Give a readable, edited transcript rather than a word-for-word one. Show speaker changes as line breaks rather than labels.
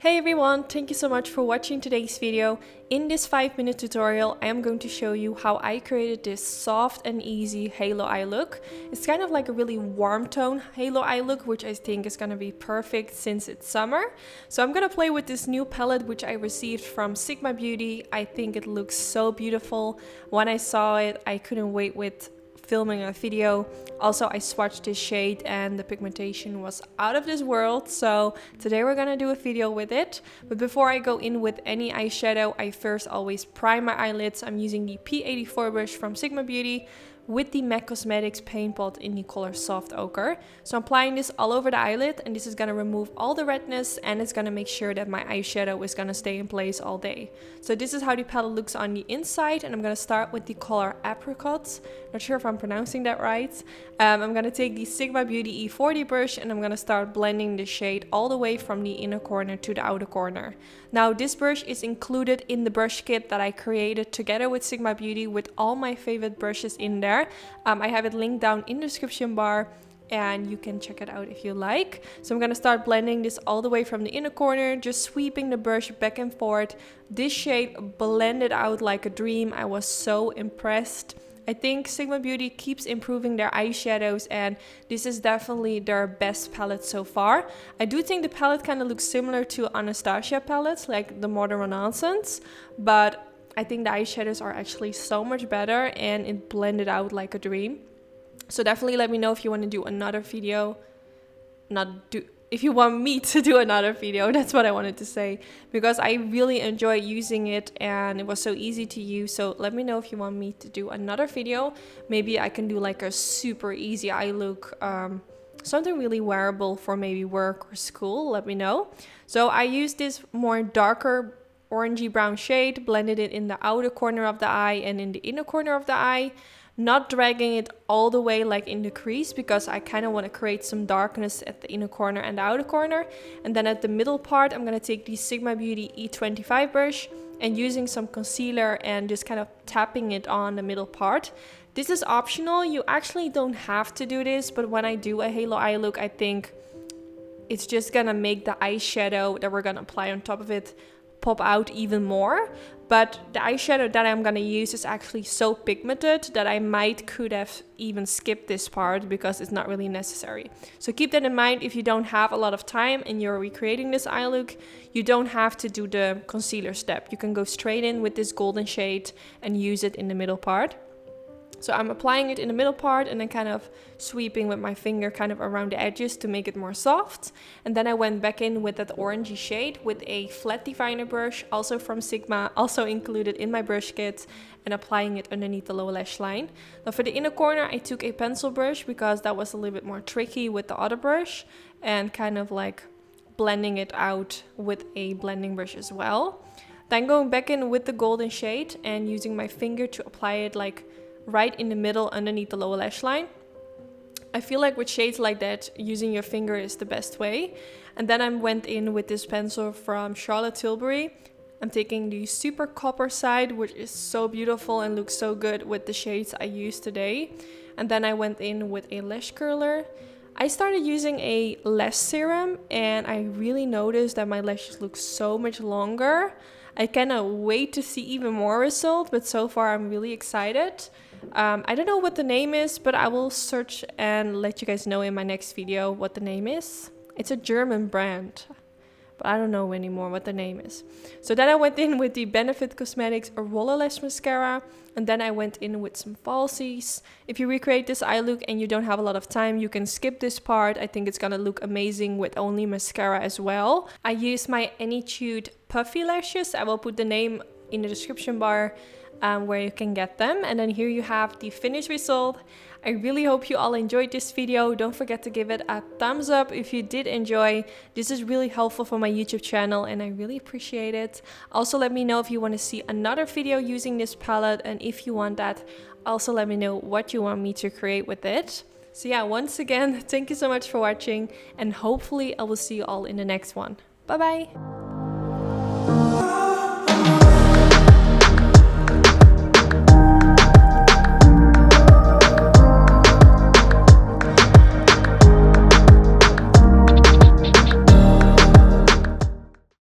Hey everyone, thank you so much for watching today's video. In this 5-minute tutorial, I am going to show you how I created this soft and easy halo eye look. It's kind of like a really warm tone halo eye look, which I think is going to be perfect since it's summer. So I'm going to play with this new palette, which I received from Sigma Beauty. I think it looks so beautiful. When I saw it, I couldn't wait with filming a video. Also, I swatched this shade and the pigmentation was out of this world, so today we're gonna do a video with it. But before I go in with any eyeshadow, I first always prime my eyelids. I'm using the P84 brush from Sigma Beauty with the MAC Cosmetics paint pot in the color Soft Ochre. So I'm applying this all over the eyelid, and this is going to remove all the redness, and it's going to make sure that my eyeshadow is going to stay in place all day. So this is how the palette looks on the inside, and I'm going to start with the color Apricot. Not sure if I'm pronouncing that right. I'm going to take the Sigma Beauty E40 brush, and I'm going to start blending the shade all the way from the inner corner to the outer corner. Now this brush is included in the brush kit that I created together with Sigma Beauty with all my favorite brushes in there. I have it linked down in the description bar and you can check it out if you like. So I'm going to start blending this all the way from the inner corner, just sweeping the brush back and forth. This shade blended out like a dream. I was so impressed. I think Sigma Beauty keeps improving their eyeshadows, and this is definitely their best palette so far. I do think the palette kind of looks similar to Anastasia palettes, like the Modern Renaissance, but I think the eyeshadows are actually so much better and it blended out like a dream. So definitely let me know if you want to do another video. If you want me to do another video, that's what I wanted to say. Because I really enjoy using it and it was so easy to use. So let me know if you want me to do another video. Maybe I can do like a super easy eye look. Something really wearable for maybe work or school. Let me know. So I used this more darker orangey brown shade, blended it in the outer corner of the eye and in the inner corner of the eye, not dragging it all the way like in the crease because I kind of want to create some darkness at the inner corner and the outer corner. And then at the middle part, I'm going to take the Sigma Beauty E25 brush and using some concealer and just kind of tapping it on the middle part. This is optional. You actually don't have to do this, but when I do a halo eye look, I think it's just going to make the eyeshadow that we're going to apply on top of it pop out even more. But the eyeshadow that I'm gonna use is actually so pigmented that I could have even skipped this part because it's not really necessary. So keep that in mind. If you don't have a lot of time and you're recreating this eye look, you don't have to do the concealer step. You can go straight in with this golden shade and use it in the middle part. So I'm applying it in the middle part and then kind of sweeping with my finger kind of around the edges to make it more soft. And then I went back in with that orangey shade with a flat definer brush, also from Sigma, also included in my brush kit, and applying it underneath the lower lash line. Now for the inner corner, I took a pencil brush because that was a little bit more tricky with the other brush, and kind of like blending it out with a blending brush as well. Then going back in with the golden shade and using my finger to apply it like right in the middle underneath the lower lash line. I feel like with shades like that, using your finger is the best way. And then I went in with this pencil from Charlotte Tilbury. I'm taking the Super Copper side, which is so beautiful and looks so good with the shades I used today. And then I went in with a lash curler. I started using a lash serum and I really noticed that my lashes look so much longer. I cannot wait to see even more results, but so far I'm really excited. I don't know what the name is, but I will search and let you guys know in my next video what the name is. It's a German brand, but I don't know anymore what the name is. So then I went in with the Benefit Cosmetics Roller Lash Mascara, and then I went in with some falsies. If you recreate this eye look and you don't have a lot of time, you can skip this part. I think it's gonna look amazing with only mascara as well. I used my Anytude puffy lashes. I will put the name in the description bar where you can get them. And then here you have the finished result. I really hope you all enjoyed this video. Don't forget to give it a thumbs up if you did enjoy. This is really helpful for my YouTube channel and I really appreciate it. Also let me know if you want to see another video using this palette, and if you want that, also let me know what you want me to create with it. So yeah, once again, thank you so much for watching, and hopefully I will see you all in the next one. Bye bye!